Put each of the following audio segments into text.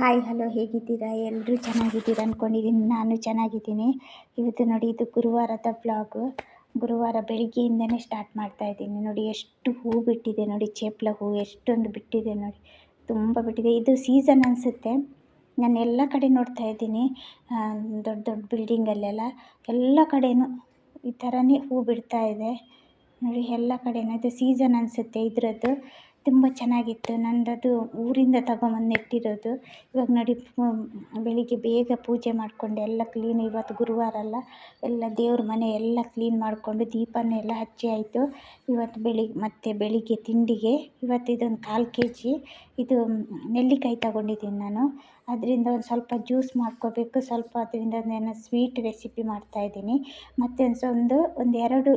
Hi hello ಹೇಗಿದ್ದೀರಾ? ಎಲ್ಲರೂ ಚೆನ್ನಾಗಿದ್ದೀರಾ ಅಂದ್ಕೊಂಡಿದ್ದೀನಿ. ನಾನು ಚೆನ್ನಾಗಿದ್ದೀನಿ. ಇವತ್ತು ನೋಡಿ, ಇದು ಗುರುವಾರದ ವ್ಲಾಗು. ಗುರುವಾರ ಬೆಳಿಗ್ಗೆಯಿಂದನೇ ಸ್ಟಾರ್ಟ್ ಮಾಡ್ತಾಯಿದ್ದೀನಿ. ನೋಡಿ ಎಷ್ಟು ಹೂ ಬಿಟ್ಟಿದೆ ನೋಡಿ, ಚೇಪ್ಲ ಹೂ ಎಷ್ಟೊಂದು ಬಿಟ್ಟಿದೆ ನೋಡಿ, ತುಂಬ ಬಿಟ್ಟಿದೆ. ಇದು ಸೀಸನ್ ಅನಿಸುತ್ತೆ. ನಾನು ಎಲ್ಲ ಕಡೆ ನೋಡ್ತಾ ಇದ್ದೀನಿ, ದೊಡ್ಡ ದೊಡ್ಡ ಬಿಲ್ಡಿಂಗಲ್ಲೆಲ್ಲ ಎಲ್ಲ ಕಡೆಯೂ ಈ ಥರನೇ ಹೂ ಬಿಡ್ತಾ ಇದೆ ನೋಡಿ. ಎಲ್ಲ ಕಡೆಯೂ ಇದು ಸೀಸನ್ ಅನಿಸುತ್ತೆ ಇದರದ್ದು. ತುಂಬ ಚೆನ್ನಾಗಿತ್ತು. ನಂದದು ಊರಿಂದ ತಗೊಂಬಂದು ನೆಟ್ಟಿರೋದು. ಇವಾಗ ನೋಡಿ, ಬೆಳಿಗ್ಗೆ ಬೇಗ ಪೂಜೆ ಮಾಡಿಕೊಂಡು ಎಲ್ಲ ಕ್ಲೀನ್, ಇವತ್ತು ಗುರುವಾರ ಅಲ್ಲ, ಎಲ್ಲ ದೇವ್ರ ಮನೆ ಎಲ್ಲ ಕ್ಲೀನ್ ಮಾಡಿಕೊಂಡು ದೀಪನೆಲ್ಲ ಹಚ್ಚಿ ಆಯಿತು. ಇವತ್ತು ಮತ್ತೆ ಬೆಳಿಗ್ಗೆ ತಿಂಡಿಗೆ ಇವತ್ತು ಇದೊಂದು 1/4 kg ಇದು ನೆಲ್ಲಿಕಾಯಿ ತಗೊಂಡಿದ್ದೀನಿ ನಾನು. ಅದರಿಂದ ಒಂದು ಸ್ವಲ್ಪ ಜ್ಯೂಸ್ ಮಾಡ್ಕೋಬೇಕು. ಸ್ವಲ್ಪ ಅದರಿಂದ ನಾನು ಸ್ವೀಟ್ ರೆಸಿಪಿ ಮಾಡ್ತಾಯಿದ್ದೀನಿ. ಮತ್ತು ಒಂದೆರಡು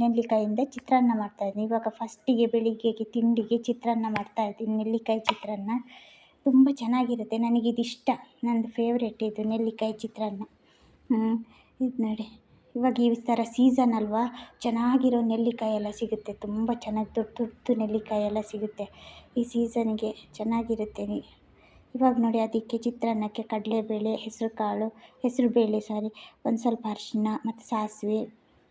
ನೆಲ್ಲಿಕಾಯಿಂದ ಚಿತ್ರಾನ್ನ ಮಾಡ್ತಾಯಿದ್ದೀನಿ. ಇವಾಗ ಫಸ್ಟಿಗೆ ಬೆಳಿಗ್ಗೆಗೆ ತಿಂಡಿಗೆ ಚಿತ್ರಾನ್ನ ಮಾಡ್ತಾಯಿದ್ದೀನಿ, ನೆಲ್ಲಿಕಾಯಿ ಚಿತ್ರಾನ್ನ. ತುಂಬ ಚೆನ್ನಾಗಿರುತ್ತೆ, ನನಗಿದಿಷ್ಟ, ನಂದು ಫೇವ್ರೇಟ್ ಇದು ನೆಲ್ಲಿಕಾಯಿ ಚಿತ್ರಾನ್ನ. ಇದು ನೋಡಿ, ಇವಾಗ ಈ ಥರ ಸೀಸನ್ ಅಲ್ವಾ, ಚೆನ್ನಾಗಿರೋ ನೆಲ್ಲಿಕಾಯಿ ಎಲ್ಲ ಸಿಗುತ್ತೆ. ತುಂಬ ಚೆನ್ನಾಗಿ ದೊಡ್ಡ ದೊಡ್ಡ ನೆಲ್ಲಿಕಾಯಿ ಎಲ್ಲ ಸಿಗುತ್ತೆ ಈ ಸೀಸನ್ಗೆ, ಚೆನ್ನಾಗಿರುತ್ತೆ. ಇವಾಗ ನೋಡಿ, ಅದಕ್ಕೆ ಚಿತ್ರಾನ್ನಕ್ಕೆ ಕಡಲೆಬೇಳೆ, ಹೆಸರುಬೇಳೆ ಒಂದು ಸ್ವಲ್ಪ ಅರಿಶಿನ ಮತ್ತು ಸಾಸಿವೆ,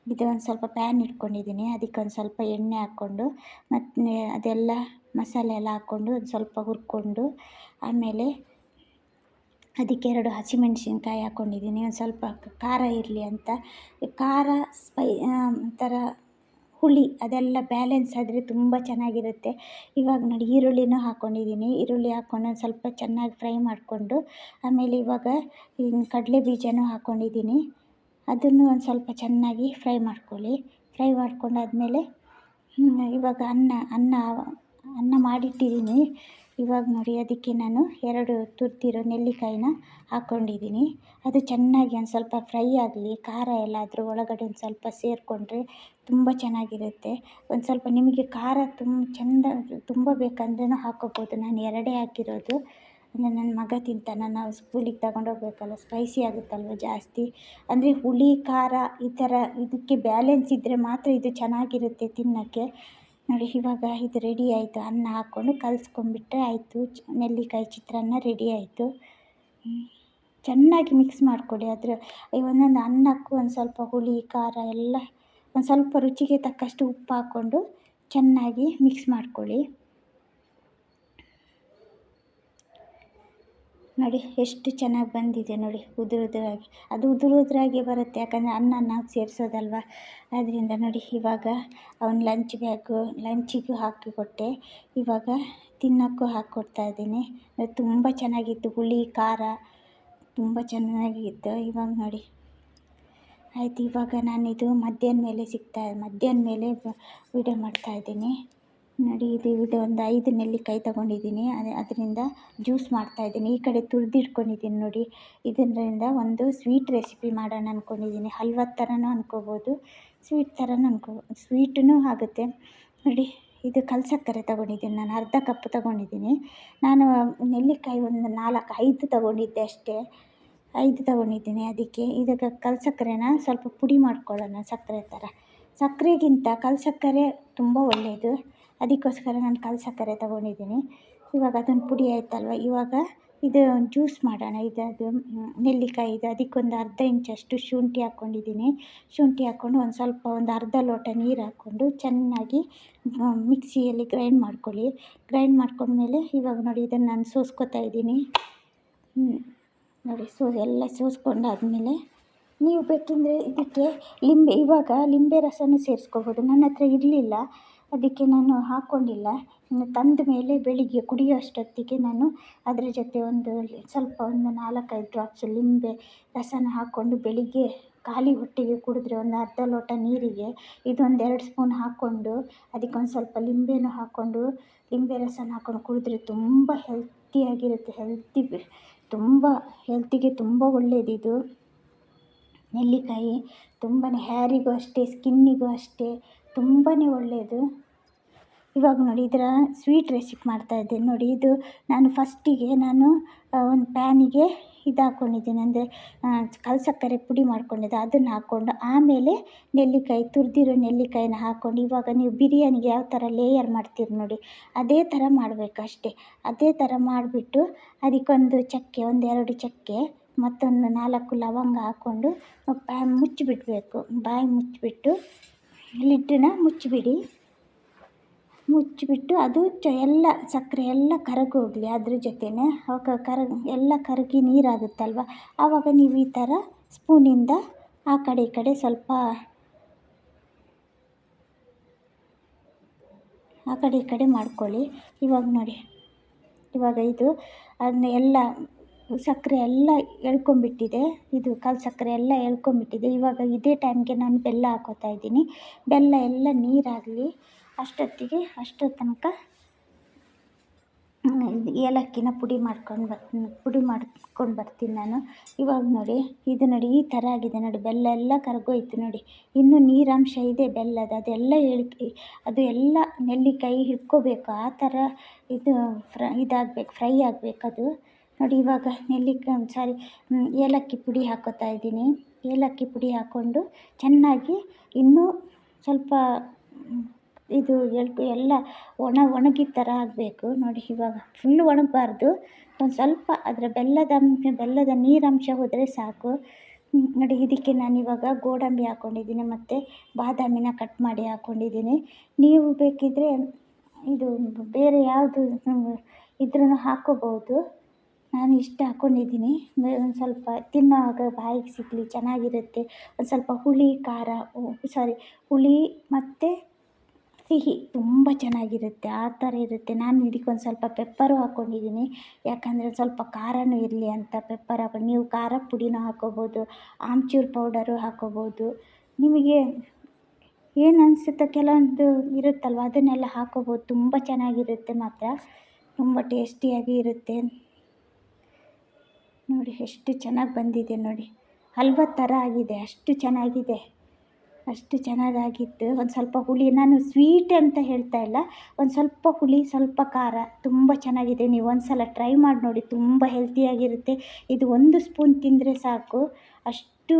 ಇದು ಒಂದು ಸ್ವಲ್ಪ ಪ್ಯಾನ್ ಇಟ್ಕೊಂಡಿದ್ದೀನಿ. ಅದಕ್ಕೆ ಒಂದು ಸ್ವಲ್ಪ ಎಣ್ಣೆ ಹಾಕ್ಕೊಂಡು ಮತ್ತು ಅದೆಲ್ಲ ಮಸಾಲೆ ಎಲ್ಲ ಹಾಕ್ಕೊಂಡು ಒಂದು ಸ್ವಲ್ಪ ಹುರ್ಕೊಂಡು, ಆಮೇಲೆ ಅದಕ್ಕೆ 2 ಹಸಿಮೆಣ್ಸಿನ್ಕಾಯಿ ಹಾಕ್ಕೊಂಡಿದ್ದೀನಿ. ಒಂದು ಸ್ವಲ್ಪ ಖಾರ ಇರಲಿ ಅಂತ. ಖಾರ ಒಂಥರ ಹುಳಿ ಅದೆಲ್ಲ ಬ್ಯಾಲೆನ್ಸ್ ಆದರೆ ತುಂಬ ಚೆನ್ನಾಗಿರುತ್ತೆ. ಇವಾಗ ನೋಡಿ, ಈರುಳ್ಳಿನೂ ಹಾಕ್ಕೊಂಡಿದ್ದೀನಿ. ಈರುಳ್ಳಿ ಹಾಕ್ಕೊಂಡು ಒಂದು ಸ್ವಲ್ಪ ಚೆನ್ನಾಗಿ ಫ್ರೈ ಮಾಡಿಕೊಂಡು, ಆಮೇಲೆ ಇವಾಗ ಕಡಲೆ ಬೀಜನೂ ಹಾಕ್ಕೊಂಡಿದ್ದೀನಿ. ಅದನ್ನು ಒಂದು ಸ್ವಲ್ಪ ಚೆನ್ನಾಗಿ ಫ್ರೈ ಮಾಡ್ಕೊಳ್ಳಿ. ಫ್ರೈ ಮಾಡ್ಕೊಂಡಾದ್ಮೇಲೆ ಇವಾಗ ಅನ್ನ ಮಾಡಿಟ್ಟಿದ್ದೀನಿ. ಇವಾಗ ನೋಡಿ, ಅದಕ್ಕೆ ನಾನು 2 ತುರಿದಿರೋ ನೆಲ್ಲಿಕಾಯಿನ ಹಾಕ್ಕೊಂಡಿದ್ದೀನಿ. ಅದು ಚೆನ್ನಾಗಿ ಒಂದು ಸ್ವಲ್ಪ ಫ್ರೈ ಆಗಲಿ. ಖಾರ ಎಲ್ಲ ಅದ್ರ ಒಳಗಡೆ ಒಂದು ಸ್ವಲ್ಪ ಸೇರಿಕೊಂಡ್ರೆ ತುಂಬ ಚೆನ್ನಾಗಿರುತ್ತೆ. ಒಂದು ಸ್ವಲ್ಪ ನಿಮಗೆ ಖಾರ ತುಂಬ ಬೇಕಂದ್ರೂ ಹಾಕ್ಕೋಬೋದು. ನಾನು 2 ಹಾಕಿರೋದು. ಅಂದರೆ ನನ್ನ ಮಗ ತಿಂತಾನೆ, ನಾವು ಸ್ಕೂಲಿಗೆ ತಗೊಂಡೋಗ್ಬೇಕಲ್ಲ, ಸ್ಪೈಸಿ ಆಗುತ್ತಲ್ವ ಜಾಸ್ತಿ. ಅಂದರೆ ಹುಳಿ ಖಾರ ಈ ಥರ ಇದಕ್ಕೆ ಬ್ಯಾಲೆನ್ಸ್ ಇದ್ದರೆ ಮಾತ್ರ ಇದು ಚೆನ್ನಾಗಿರುತ್ತೆ ತಿನ್ನೋಕ್ಕೆ ನೋಡಿ. ಇವಾಗ ಇದು ರೆಡಿ ಆಯಿತು. ಅನ್ನ ಹಾಕ್ಕೊಂಡು ಕಲಸ್ಕೊಂಡ್ಬಿಟ್ರೆ ಆಯಿತು, ನೆಲ್ಲಿಕಾಯಿ ಚಿತ್ರಾನ್ನ ರೆಡಿ ಆಯಿತು. ಚೆನ್ನಾಗಿ ಮಿಕ್ಸ್ ಮಾಡಿಕೊಡಿ. ಒಂದೊಂದು ಅನ್ನಕ್ಕೂ ಒಂದು ಸ್ವಲ್ಪ ಹುಳಿ ಖಾರ ಎಲ್ಲ ಒಂದು ಸ್ವಲ್ಪ ರುಚಿಗೆ ತಕ್ಕಷ್ಟು ಉಪ್ಪು ಹಾಕ್ಕೊಂಡು ಚೆನ್ನಾಗಿ ಮಿಕ್ಸ್ ಮಾಡ್ಕೊಳ್ಳಿ. ನೋಡಿ ಎಷ್ಟು ಚೆನ್ನಾಗಿ ಬಂದಿದೆ ನೋಡಿ, ಉದುರಾಗಿ. ಅದು ಉದುರಾಗಿ ಬರುತ್ತೆ, ಯಾಕಂದರೆ ಅನ್ನ ನಾವು ಸೇರಿಸೋದಲ್ವ, ಅದರಿಂದ ನೋಡಿ. ಇವಾಗ ಅವ್ನು ಲಂಚಿಗೂ ಹಾಕಿಕೊಟ್ಟೆ. ಇವಾಗ ತಿನ್ನೋಕ್ಕೂ ಹಾಕ್ಕೊಡ್ತಾಯಿದ್ದೀನಿ. ತುಂಬ ಚೆನ್ನಾಗಿತ್ತು, ಹುಳಿ ಖಾರ ತುಂಬ ಚೆನ್ನಾಗಿತ್ತು. ಇವಾಗ ನೋಡಿ ಆಯಿತು. ಇವಾಗ ನಾನಿದು ಮಧ್ಯಾಹ್ನ ಮೇಲೆ ವಿಡಿಯೋ ಮಾಡ್ತಾಯಿದ್ದೀನಿ ನೋಡಿ. ಇದು ಒಂದು 5 ನೆಲ್ಲಿಕಾಯಿ ತಗೊಂಡಿದ್ದೀನಿ, ಅದರಿಂದ ಜ್ಯೂಸ್ ಮಾಡ್ತಾಯಿದ್ದೀನಿ. ಈ ಕಡೆ ತುರಿದಿಟ್ಕೊಂಡಿದ್ದೀನಿ ನೋಡಿ. ಇದರಿಂದ ಒಂದು ಸ್ವೀಟ್ ರೆಸಿಪಿ ಮಾಡೋಣ ಅಂದ್ಕೊಂಡಿದ್ದೀನಿ. ಹಲ್ವದ ಥರನೂ ಅಂದ್ಕೋಬೋದು, ಸ್ವೀಟೂ ಆಗುತ್ತೆ ನೋಡಿ. ಇದು ಕಲ್ಸಕ್ಕರೆ ತಗೊಂಡಿದ್ದೀನಿ ನಾನು, ಅರ್ಧ ಕಪ್ ತಗೊಂಡಿದ್ದೀನಿ. ನಾನು ನೆಲ್ಲಿಕಾಯಿ ಒಂದು 5 ತಗೊಂಡಿದ್ದೆ ಅಷ್ಟೇ, 5 ತಗೊಂಡಿದ್ದೀನಿ. ಇದಕ್ಕೆ ಕಲ್ಸಕ್ಕರೆನ ಸ್ವಲ್ಪ ಪುಡಿ ಮಾಡ್ಕೊಳ್ಳೋಣ, ಸಕ್ಕರೆ ಥರ. ಸಕ್ಕರೆಗಿಂತ ಕಲ್ಸಕ್ಕರೆ ತುಂಬ ಒಳ್ಳೆಯದು, ಅದಕ್ಕೋಸ್ಕರ ನಾನು ಕಲ್ಸಕ್ಕರೆ ತಗೊಂಡಿದ್ದೀನಿ. ಇವಾಗ ಅದೊಂದು ಪುಡಿ ಆಯ್ತಲ್ವ. ಇವಾಗ ಇದು ಜ್ಯೂಸ್ ಮಾಡೋಣ. ಅದು ನೆಲ್ಲಿಕಾಯಿ ಇದೆ, ಅದಕ್ಕೊಂದು ಅರ್ಧ ಇಂಚಷ್ಟು ಶುಂಠಿ ಹಾಕ್ಕೊಂಡಿದ್ದೀನಿ. ಶುಂಠಿ ಹಾಕ್ಕೊಂಡು ಒಂದು ಅರ್ಧ ಲೋಟ ನೀರು ಹಾಕ್ಕೊಂಡು ಚೆನ್ನಾಗಿ ಮಿಕ್ಸಿಯಲ್ಲಿ ಗ್ರೈಂಡ್ ಮಾಡ್ಕೊಳ್ಳಿ. ಗ್ರೈಂಡ್ ಮಾಡ್ಕೊಂಡ್ಮೇಲೆ ಇವಾಗ ನೋಡಿ, ಇದನ್ನು ನಾನು ಸೋಸ್ಕೊತಾ ಇದ್ದೀನಿ ನೋಡಿ. ಎಲ್ಲ ಸೋಸ್ಕೊಂಡಾದ್ಮೇಲೆ ನೀವು ಬೇಕೆಂದರೆ ಇದಕ್ಕೆ ಲಿಂಬೆ ರಸನೂ ಸೇರಿಸ್ಕೋಬೋದು. ನನ್ನ ಹತ್ರ ಇರಲಿಲ್ಲ, ಅದಕ್ಕೆ ನಾನು ಹಾಕ್ಕೊಂಡಿಲ್ಲ. ಇನ್ನು ತಂದ ಮೇಲೆ ಬೆಳಿಗ್ಗೆ ಕುಡಿಯೋ ಅಷ್ಟೊತ್ತಿಗೆ ನಾನು ಅದರ ಜೊತೆ ಒಂದು 4-5 ಡ್ರಾಪ್ಸ್ ಲಿಂಬೆ ರಸನ ಹಾಕ್ಕೊಂಡು ಬೆಳಿಗ್ಗೆ ಖಾಲಿ ಹೊಟ್ಟೆಗೆ ಕುಡಿದ್ರೆ, ಒಂದು ಅರ್ಧ ಲೋಟ ನೀರಿಗೆ ಇದೊಂದು 2 ಸ್ಪೂನ್ ಹಾಕ್ಕೊಂಡು ಅದಕ್ಕೊಂದು ಸ್ವಲ್ಪ ಲಿಂಬೆನೂ ಹಾಕ್ಕೊಂಡು, ಲಿಂಬೆ ರಸನ ಹಾಕ್ಕೊಂಡು ಕುಡಿದ್ರೆ ತುಂಬ ಹೆಲ್ತಿಯಾಗಿರುತ್ತೆ. ತುಂಬ ಹೆಲ್ತಿಗೆ ತುಂಬ ಒಳ್ಳೆಯದಿದು ನೆಲ್ಲಿಕಾಯಿ. ಹೇರಿಗೂ ಅಷ್ಟೇ, ಸ್ಕಿನ್ನಿಗೂ ಅಷ್ಟೇ ತುಂಬಾ ಒಳ್ಳೆಯದು. ಇವಾಗ ನೋಡಿ ಇದರ ಸ್ವೀಟ್ ರೆಸಿಪಿ ಮಾಡ್ತಾಯಿದ್ದೀನಿ ನೋಡಿ. ಇದು ನಾನು ಫಸ್ಟಿಗೆ ಒಂದು ಪ್ಯಾನಿಗೆ ಇದು ಹಾಕ್ಕೊಂಡಿದ್ದೀನಿ, ಅಂದರೆ ಕಲ್ಲಸಕ್ಕರೆ ಪುಡಿ ಮಾಡ್ಕೊಂಡಿದ್ದೆ ಅದನ್ನು ಹಾಕ್ಕೊಂಡು, ಆಮೇಲೆ ನೆಲ್ಲಿಕಾಯಿ ತುರಿದಿರೋ ನೆಲ್ಲಿಕಾಯಿನ ಹಾಕ್ಕೊಂಡು, ಇವಾಗ ನೀವು ಬಿರಿಯಾನಿಗೆ ಯಾವ ಥರ ಲೇಯರ್ ಮಾಡ್ತೀರಿ ನೋಡಿ ಅದೇ ಥರ ಮಾಡಬೇಕು ಅಷ್ಟೇ. ಅದೇ ಥರ ಮಾಡಿಬಿಟ್ಟು ಅದಕ್ಕೊಂದು ಚಕ್ಕೆ, 2 ಚಕ್ಕೆ ಮತ್ತೊಂದು 4 ಲವಂಗ ಹಾಕ್ಕೊಂಡು ಮುಚ್ಚಿಬಿಡಬೇಕು. ಬಾಯಿ ಮುಚ್ಚಿಬಿಟ್ಟು ಲಿಡ್ಡನ್ನ ಮುಚ್ಚಿಬಿಟ್ಟು ಅದು ಎಲ್ಲ ಸಕ್ಕರೆ ಎಲ್ಲ ಕರಗೋಗಲಿ ಅದ್ರ ಜೊತೆನೇ. ಅವಾಗ ಎಲ್ಲ ಕರಗಿ ನೀರಾಗುತ್ತಲ್ವ, ಆವಾಗ ನೀವು ಈ ಥರ ಸ್ಪೂನಿಂದ ಆ ಕಡೆ ಈ ಕಡೆ ಸ್ವಲ್ಪ ಆ ಕಡೆ ಈ ಕಡೆ ಮಾಡ್ಕೊಳ್ಳಿ. ಇವಾಗ ನೋಡಿ, ಇವಾಗ ಇದು ಅದನ್ನ ಎಲ್ಲ ಸಕ್ಕರೆ ಎಲ್ಲ ಎಳ್ಕೊಂಬಿಟ್ಟಿದೆ, ಇದು ಕಲ್ಲಸಕ್ಕರೆ ಎಲ್ಲ ಎಳ್ಕೊಂಬಿಟ್ಟಿದೆ. ಇವಾಗ ಇದೇ ಟೈಮ್ಗೆ ನಾನು ಬೆಲ್ಲ ಹಾಕ್ಕೋತಾ ಇದ್ದೀನಿ. ಬೆಲ್ಲ ಎಲ್ಲ ನೀರಾಗಲಿ ಅಷ್ಟೋ ತನಕ ಏಲಕ್ಕಿನ ಪುಡಿ ಮಾಡ್ಕೊಂಡು ಬರ್ತೀನಿ ನಾನು. ಇವಾಗ ನೋಡಿ, ಇದು ನೋಡಿ ಈ ಥರ ಆಗಿದೆ ನೋಡಿ, ಬೆಲ್ಲ ಎಲ್ಲ ಕರಗೋಯ್ತು ನೋಡಿ. ಇನ್ನೂ ನೀರಾಂಶ ಇದೆ ಬೆಲ್ಲದ, ಅದೆಲ್ಲ ಅದು ಎಲ್ಲ ನೆಲ್ಲಿಕಾಯಿ ಹಿಡ್ಕೋಬೇಕು, ಆ ಥರ ಇದು ಫ್ರೈ ಆಗಬೇಕು ಅದು ನೋಡಿ. ಇವಾಗ ಏಲಕ್ಕಿ ಪುಡಿ ಹಾಕ್ಕೋತಾ ಇದ್ದೀನಿ. ಏಲಕ್ಕಿ ಪುಡಿ ಹಾಕ್ಕೊಂಡು ಚೆನ್ನಾಗಿ ಇನ್ನೂ ಸ್ವಲ್ಪ ಇದು ಎಲ್ಲ ಒಣಗಿದ ಥರ ಆಗಬೇಕು ನೋಡಿ. ಇವಾಗ ಫುಲ್ಲು ಒಣಗಬಾರ್ದು, ಒಂದು ಸ್ವಲ್ಪ ಅದರ ಬೆಲ್ಲದ ನೀರಂಶ ಹೋದರೆ ಸಾಕು ನೋಡಿ. ಇದಕ್ಕೆ ನಾನಿವಾಗ ಗೋಡಂಬಿ ಹಾಕ್ಕೊಂಡಿದ್ದೀನಿ ಮತ್ತು ಬಾದಾಮಿನ ಕಟ್ ಮಾಡಿ ಹಾಕ್ಕೊಂಡಿದ್ದೀನಿ. ನೀವು ಬೇಕಿದ್ದರೆ ಇದು ಬೇರೆ ಯಾವುದು ಇದ್ರೂ ಹಾಕ್ಕೋಬೋದು. ನಾನು ಇಷ್ಟು ಹಾಕ್ಕೊಂಡಿದ್ದೀನಿ. ಒಂದು ಸ್ವಲ್ಪ ತಿನ್ನೋವಾಗ ಬಾಯಿಗೆ ಸಿಗಲಿ ಚೆನ್ನಾಗಿರುತ್ತೆ. ಒಂದು ಸ್ವಲ್ಪ ಹುಳಿ ಮತ್ತು ಸಿಹಿ ತುಂಬ ಚೆನ್ನಾಗಿರುತ್ತೆ, ಆ ಥರ ಇರುತ್ತೆ. ನಾನು ಇದಕ್ಕೊಂದು ಸ್ವಲ್ಪ ಪೆಪ್ಪರು ಹಾಕ್ಕೊಂಡಿದ್ದೀನಿ, ಯಾಕಂದರೆ ಸ್ವಲ್ಪ ಖಾರನೂ ಇರಲಿ ಅಂತ ಪೆಪ್ಪರ್ ಹಾಕೊಂಡು. ನೀವು ಖಾರದ ಪುಡಿನೂ ಹಾಕ್ಕೋಬೋದು, ಆಮ್ಚೂರು ಪೌಡರು ಹಾಕ್ಕೋಬೋದು. ನಿಮಗೆ ಏನು ಅನಿಸುತ್ತೋ ಕೆಲವೊಂದು ಇರುತ್ತಲ್ವ ಅದನ್ನೆಲ್ಲ ಹಾಕ್ಕೋಬೋದು. ತುಂಬ ಚೆನ್ನಾಗಿರುತ್ತೆ ಮಾತ್ರ, ತುಂಬ ಟೇಸ್ಟಿಯಾಗಿ ಇರುತ್ತೆ ನೋಡಿ. ಎಷ್ಟು ಚೆನ್ನಾಗಿ ಬಂದಿದೆ ನೋಡಿ, ಹಲ್ವಾ ಥರ ಆಗಿದೆ, ಅಷ್ಟು ಚೆನ್ನಾಗಾಗಿತ್ತು. ಒಂದು ಸ್ವಲ್ಪ ಹುಳಿ, ನಾನು ಸ್ವೀಟ್ ಅಂತ ಹೇಳ್ತಾ ಇಲ್ಲ, ಒಂದು ಸ್ವಲ್ಪ ಹುಳಿ ಸ್ವಲ್ಪ ಖಾರ ತುಂಬ ಚೆನ್ನಾಗಿದೆ. ನೀವು ಒಂದು ಸಲ ಟ್ರೈ ಮಾಡಿ ನೋಡಿ, ತುಂಬ ಹೆಲ್ತಿಯಾಗಿರುತ್ತೆ. ಇದು 1 ಸ್ಪೂನ್ ತಿಂದರೆ ಸಾಕು, ಅಷ್ಟು